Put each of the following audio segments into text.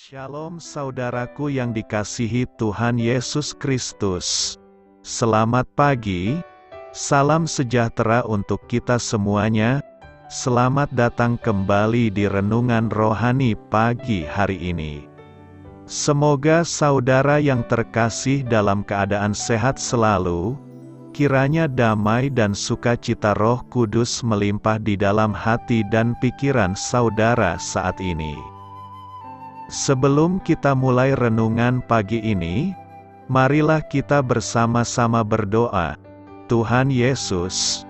Shalom saudaraku yang dikasihi Tuhan Yesus Kristus. Selamat pagi, salam sejahtera untuk kita semuanya. Selamat datang kembali di Renungan Rohani pagi hari ini. Semoga saudara yang terkasih dalam keadaan sehat selalu, kiranya damai dan sukacita Roh Kudus melimpah di dalam hati dan pikiran saudara saat ini. Sebelum kita mulai renungan pagi ini, marilah kita bersama-sama berdoa. Tuhan Yesus,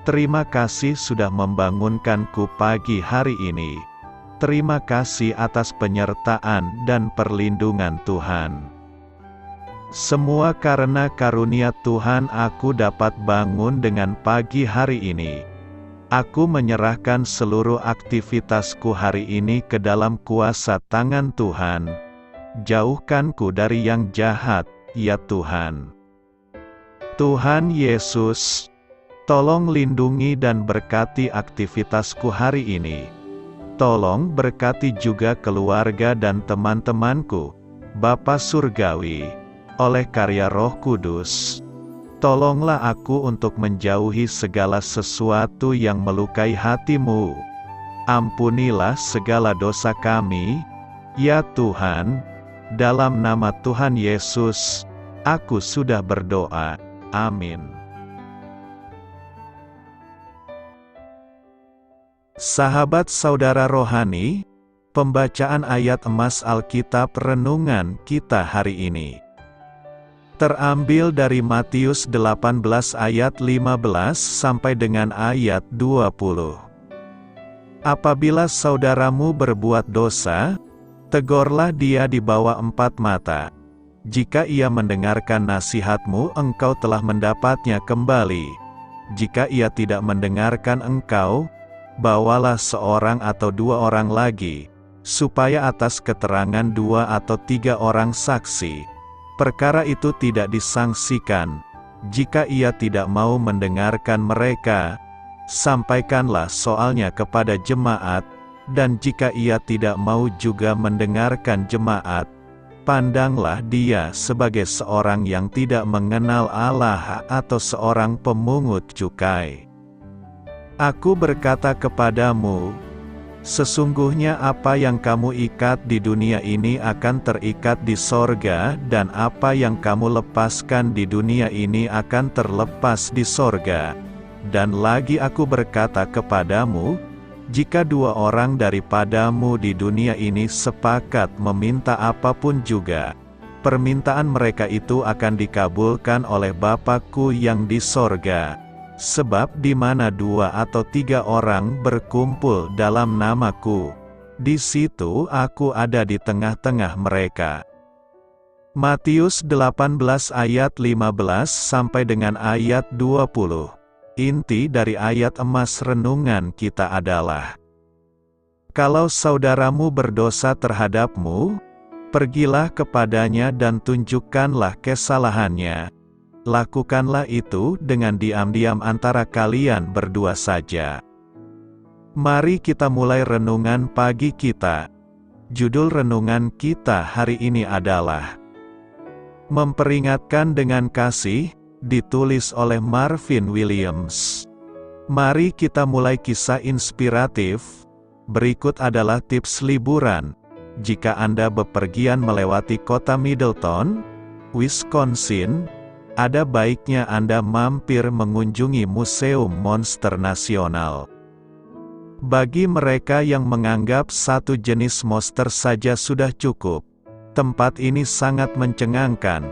terima kasih sudah membangunkanku pagi hari ini. Terima kasih atas penyertaan dan perlindungan Tuhan. Semua karena karunia Tuhan aku dapat bangun dengan pagi hari ini. Aku menyerahkan seluruh aktivitasku hari ini ke dalam kuasa tangan Tuhan. Jauhkanku dari yang jahat, ya Tuhan. Tuhan Yesus, tolong lindungi dan berkati aktivitasku hari ini. Tolong berkati juga keluarga dan teman-temanku, Bapa Surgawi, oleh karya Roh Kudus. Tolonglah aku untuk menjauhi segala sesuatu yang melukai hati-Mu. Ampunilah segala dosa kami, ya Tuhan. Dalam nama Tuhan Yesus, aku sudah berdoa. Amin. Sahabat saudara rohani, pembacaan ayat emas Alkitab renungan kita hari ini terambil dari Matius 18 ayat 15 sampai dengan ayat 20. Apabila saudaramu berbuat dosa, tegurlah dia di bawah 4 mata. Jika ia mendengarkan nasihatmu, engkau telah mendapatnya kembali. Jika ia tidak mendengarkan engkau, bawalah seorang atau 2 orang lagi, supaya atas keterangan 2 atau 3 orang saksi, perkara itu tidak disangsikan. Jika ia tidak mau mendengarkan mereka, sampaikanlah soalnya kepada jemaat, dan jika ia tidak mau juga mendengarkan jemaat, pandanglah dia sebagai seorang yang tidak mengenal Allah atau seorang pemungut cukai. Aku berkata kepadamu, sesungguhnya apa yang kamu ikat di dunia ini akan terikat di sorga, dan apa yang kamu lepaskan di dunia ini akan terlepas di sorga. Dan lagi aku berkata kepadamu, jika 2 orang daripadamu di dunia ini sepakat meminta apapun juga, permintaan mereka itu akan dikabulkan oleh Bapa-Ku yang di sorga. Sebab di mana 2 atau 3 orang berkumpul dalam nama-Ku, di situ aku ada di tengah-tengah mereka. Matius 18 ayat 15 sampai dengan ayat 20. Inti dari ayat emas renungan kita adalah: kalau saudaramu berdosa terhadapmu, pergilah kepadanya dan tunjukkanlah kesalahannya. Lakukanlah itu dengan diam-diam antara kalian berdua saja. Mari kita mulai renungan pagi kita. Judul renungan kita hari ini adalah Memperingatkan dengan Kasih, ditulis oleh Marvin Williams. Mari kita mulai kisah inspiratif. Berikut adalah tips liburan. Jika Anda bepergian melewati kota Middleton, Wisconsin, ada baiknya Anda mampir mengunjungi Museum Monster Nasional. Bagi mereka yang menganggap satu jenis monster saja sudah cukup, tempat ini sangat mencengangkan,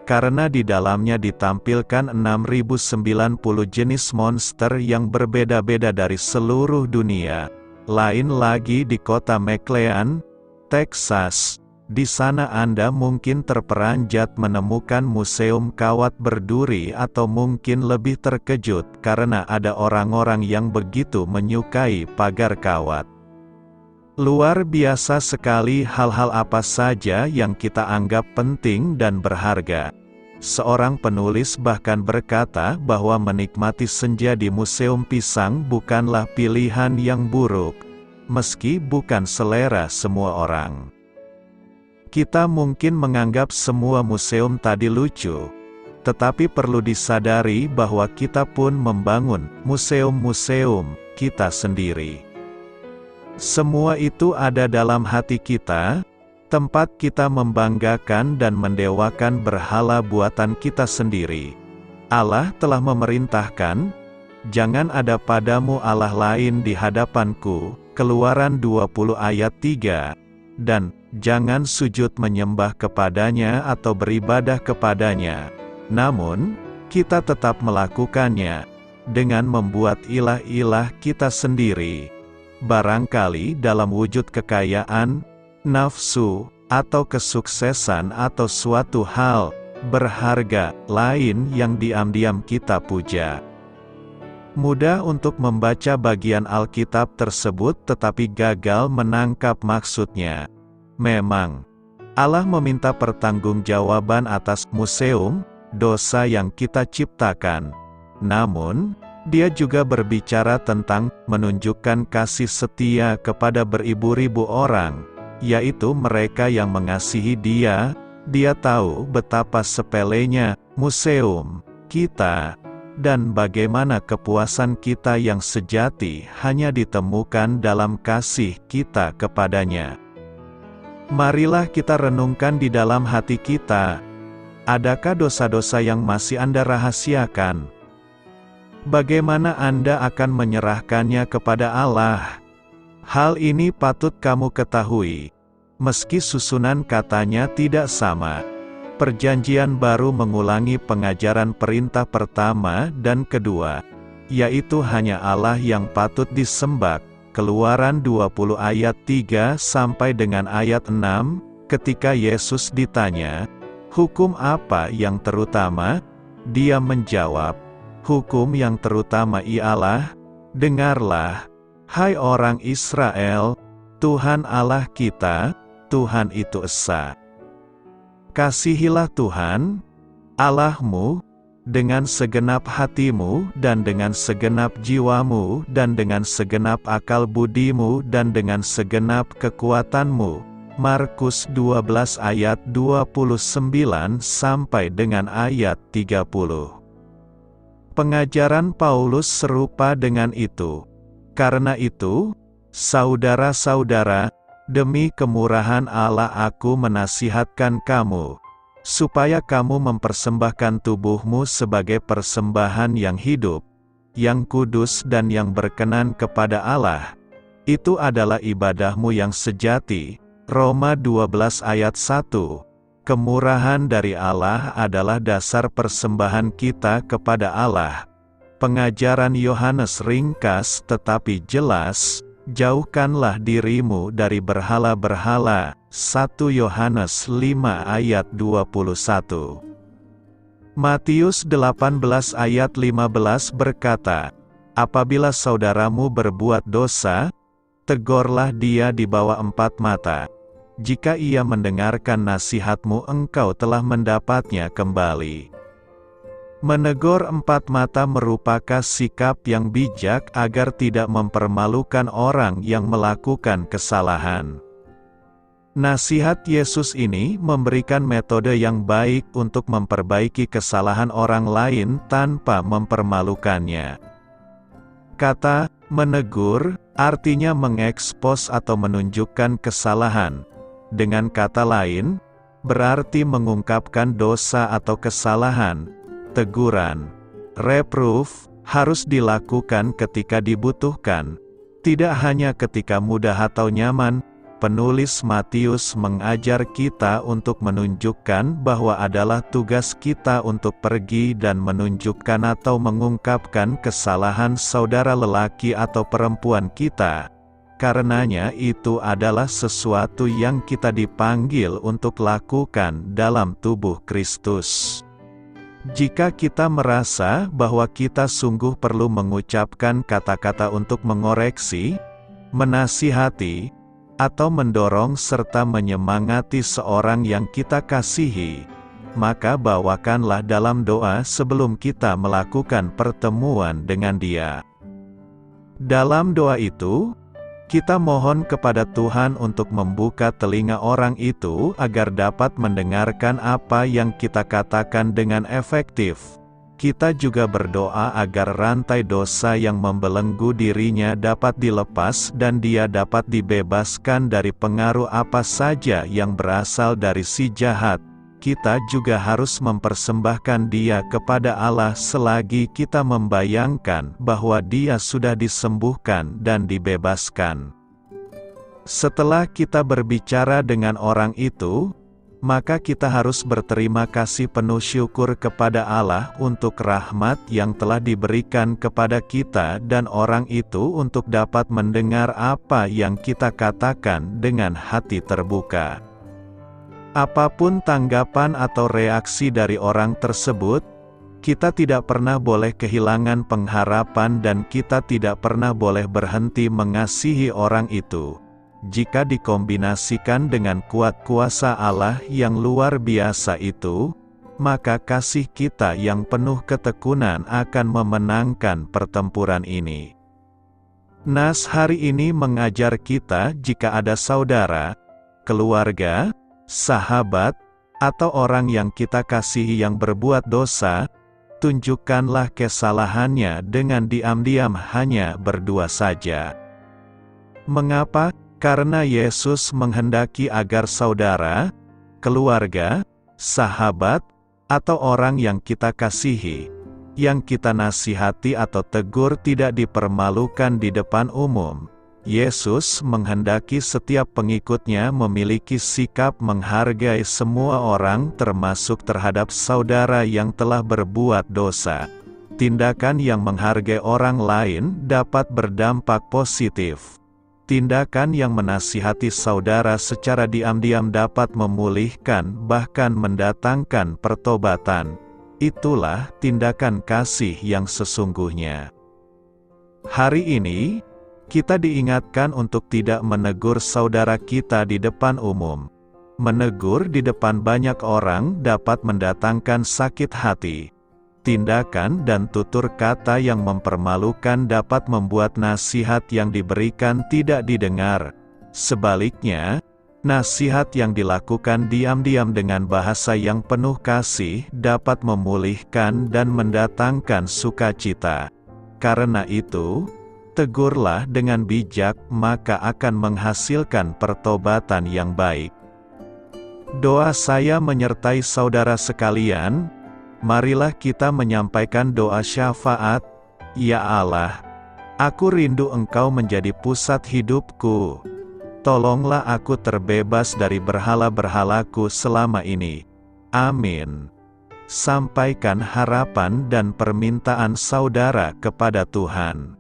karena di dalamnya ditampilkan 6.090 jenis monster yang berbeda-beda dari seluruh dunia. Lain lagi di kota McLean, Texas. Di sana Anda mungkin terperanjat menemukan museum kawat berduri, atau mungkin lebih terkejut karena ada orang-orang yang begitu menyukai pagar kawat. Luar biasa sekali hal-hal apa saja yang kita anggap penting dan berharga. Seorang penulis bahkan berkata bahwa menikmati senja di Museum Pisang bukanlah pilihan yang buruk, meski bukan selera semua orang. Kita mungkin menganggap semua museum tadi lucu, tetapi perlu disadari bahwa kita pun membangun museum-museum kita sendiri. Semua itu ada dalam hati kita, tempat kita membanggakan dan mendewakan berhala buatan kita sendiri. Allah telah memerintahkan, "Jangan ada padamu Allah lain di hadapanku," Keluaran 20 ayat 3, dan "Jangan sujud menyembah kepadanya atau beribadah kepadanya." Namun, kita tetap melakukannya, dengan membuat ilah-ilah kita sendiri. Barangkali dalam wujud kekayaan, nafsu, atau kesuksesan atau suatu hal berharga lain yang diam-diam kita puja. Mudah untuk membaca bagian Alkitab tersebut tetapi gagal menangkap maksudnya. Memang, Allah meminta pertanggungjawaban atas museum dosa yang kita ciptakan. Namun, Dia juga berbicara tentang menunjukkan kasih setia kepada beribu-ribu orang, yaitu mereka yang mengasihi Dia. Dia tahu betapa sepelenya museum kita, dan bagaimana kepuasan kita yang sejati hanya ditemukan dalam kasih kita kepadanya. Marilah kita renungkan di dalam hati kita, adakah dosa-dosa yang masih Anda rahasiakan? Bagaimana Anda akan menyerahkannya kepada Allah? Hal ini patut kamu ketahui. Meski susunan katanya tidak sama, Perjanjian Baru mengulangi pengajaran perintah pertama dan kedua, yaitu hanya Allah yang patut disembah. Keluaran 20 ayat 3 sampai dengan ayat 6, ketika Yesus ditanya, "Hukum apa yang terutama?" Dia menjawab, "Hukum yang terutama ialah, dengarlah, hai orang Israel, Tuhan Allah kita, Tuhan itu esa. Kasihilah Tuhan, Allahmu, dengan segenap hatimu dan dengan segenap jiwamu dan dengan segenap akal budimu dan dengan segenap kekuatanmu." Markus 12 ayat 29 sampai dengan ayat 30. Pengajaran Paulus serupa dengan itu. Karena itu, saudara-saudara, demi kemurahan Allah aku menasihatkan kamu, supaya kamu mempersembahkan tubuhmu sebagai persembahan yang hidup, yang kudus dan yang berkenan kepada Allah. Itu adalah ibadahmu yang sejati. Roma 12 ayat 1. Kemurahan dari Allah adalah dasar persembahan kita kepada Allah. Pengajaran Yohanes ringkas tetapi jelas, "Jauhkanlah dirimu dari berhala-berhala." 1 Yohanes 5 ayat 21. Matius 18 ayat 15 berkata, "Apabila saudaramu berbuat dosa, tegurlah dia di bawah 4 mata. Jika ia mendengarkan nasihatmu, engkau telah mendapatnya kembali." Menegur 4 mata merupakan sikap yang bijak agar tidak mempermalukan orang yang melakukan kesalahan. Nasihat Yesus ini memberikan metode yang baik untuk memperbaiki kesalahan orang lain tanpa mempermalukannya. Kata menegur artinya mengekspos atau menunjukkan kesalahan. Dengan kata lain, berarti mengungkapkan dosa atau kesalahan. Teguran, reproof, harus dilakukan ketika dibutuhkan, tidak hanya ketika mudah atau nyaman. Penulis Matius mengajar kita untuk menunjukkan bahwa adalah tugas kita untuk pergi dan menunjukkan atau mengungkapkan kesalahan saudara lelaki atau perempuan kita. Karenanya itu adalah sesuatu yang kita dipanggil untuk lakukan dalam tubuh Kristus. Jika kita merasa bahwa kita sungguh perlu mengucapkan kata-kata untuk mengoreksi, menasihati, atau mendorong serta menyemangati seorang yang kita kasihi, maka bawakanlah dalam doa sebelum kita melakukan pertemuan dengan dia. Dalam doa itu, Kita mohon kepada Tuhan untuk membuka telinga orang itu agar dapat mendengarkan apa yang kita katakan dengan efektif. Kita juga berdoa agar rantai dosa yang membelenggu dirinya dapat dilepas dan dia dapat dibebaskan dari pengaruh apa saja yang berasal dari si jahat. Kita juga harus mempersembahkan dia kepada Allah selagi kita membayangkan bahwa dia sudah disembuhkan dan dibebaskan. Setelah kita berbicara dengan orang itu, maka kita harus berterima kasih penuh syukur kepada Allah untuk rahmat yang telah diberikan kepada kita dan orang itu untuk dapat mendengar apa yang kita katakan dengan hati terbuka. Apapun tanggapan atau reaksi dari orang tersebut, kita tidak pernah boleh kehilangan pengharapan dan kita tidak pernah boleh berhenti mengasihi orang itu. Jika dikombinasikan dengan kuat kuasa Allah yang luar biasa itu, maka kasih kita yang penuh ketekunan akan memenangkan pertempuran ini. Nas hari ini mengajar kita jika ada saudara, keluarga, sahabat, atau orang yang kita kasihi yang berbuat dosa, tunjukkanlah kesalahannya dengan diam-diam hanya berdua saja. Mengapa? Karena Yesus menghendaki agar saudara, keluarga, sahabat, atau orang yang kita kasihi, yang kita nasihati atau tegur tidak dipermalukan di depan umum. Yesus menghendaki setiap pengikutnya memiliki sikap menghargai semua orang termasuk terhadap saudara yang telah berbuat dosa. Tindakan yang menghargai orang lain dapat berdampak positif. Tindakan yang menasihati saudara secara diam-diam dapat memulihkan bahkan mendatangkan pertobatan. Itulah tindakan kasih yang sesungguhnya. Hari ini, kita diingatkan untuk tidak menegur saudara kita di depan umum. Menegur di depan banyak orang dapat mendatangkan sakit hati. Tindakan dan tutur kata yang mempermalukan dapat membuat nasihat yang diberikan tidak didengar. Sebaliknya, nasihat yang dilakukan diam-diam dengan bahasa yang penuh kasih dapat memulihkan dan mendatangkan sukacita. Karena itu, tegurlah dengan bijak, maka akan menghasilkan pertobatan yang baik. Doa saya menyertai saudara sekalian. Marilah kita menyampaikan doa syafaat. Ya Allah, aku rindu Engkau menjadi pusat hidupku. Tolonglah aku terbebas dari berhala-berhalaku selama ini. Amin. Sampaikan harapan dan permintaan saudara kepada Tuhan.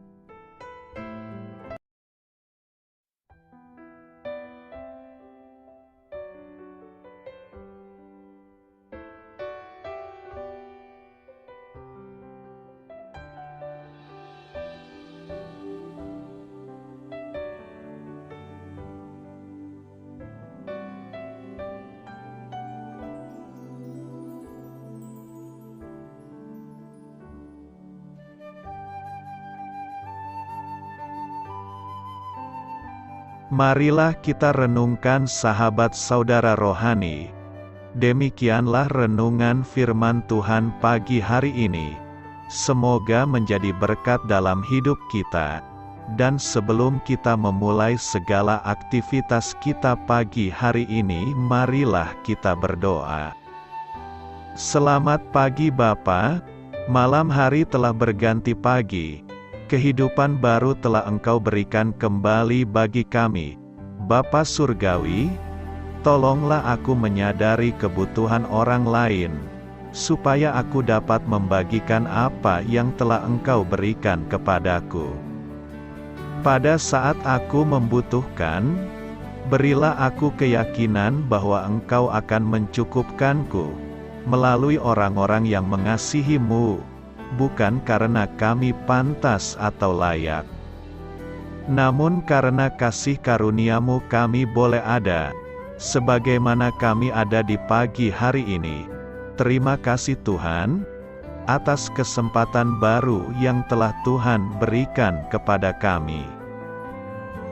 Marilah kita renungkan sahabat saudara rohani. Demikianlah renungan firman Tuhan pagi hari ini. Semoga menjadi berkat dalam hidup kita. Dan sebelum kita memulai segala aktivitas kita pagi hari ini, marilah kita berdoa. Selamat pagi Bapa, malam hari telah berganti pagi. Kehidupan baru telah Engkau berikan kembali bagi kami. Bapa Surgawi, tolonglah aku menyadari kebutuhan orang lain, supaya aku dapat membagikan apa yang telah Engkau berikan kepadaku. Pada saat aku membutuhkan, berilah aku keyakinan bahwa Engkau akan mencukupkanku, melalui orang-orang yang mengasihi-Mu, bukan karena kami pantas atau layak, namun karena kasih karunia-Mu kami boleh ada, sebagaimana kami ada di pagi hari ini. Terima kasih Tuhan, atas kesempatan baru yang telah Tuhan berikan kepada kami.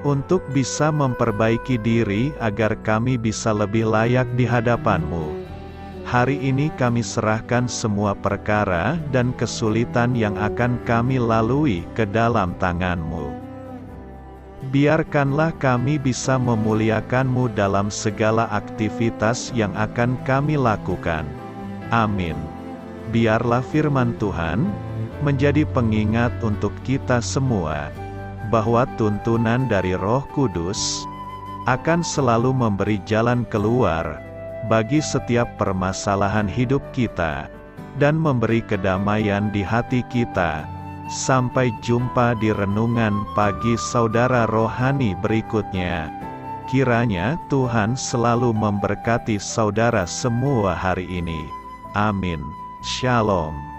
untuk bisa memperbaiki diri agar kami bisa lebih layak di hadapan-Mu. Hari ini kami serahkan semua perkara dan kesulitan yang akan kami lalui ke dalam tangan-Mu. Biarkanlah kami bisa memuliakan-Mu dalam segala aktivitas yang akan kami lakukan. Amin. Biarlah firman Tuhan menjadi pengingat untuk kita semua, bahwa tuntunan dari Roh Kudus akan selalu memberi jalan keluar bagi setiap permasalahan hidup kita, dan memberi kedamaian di hati kita. Sampai jumpa di renungan pagi saudara rohani berikutnya. Kiranya Tuhan selalu memberkati saudara semua hari ini. Amin. Shalom.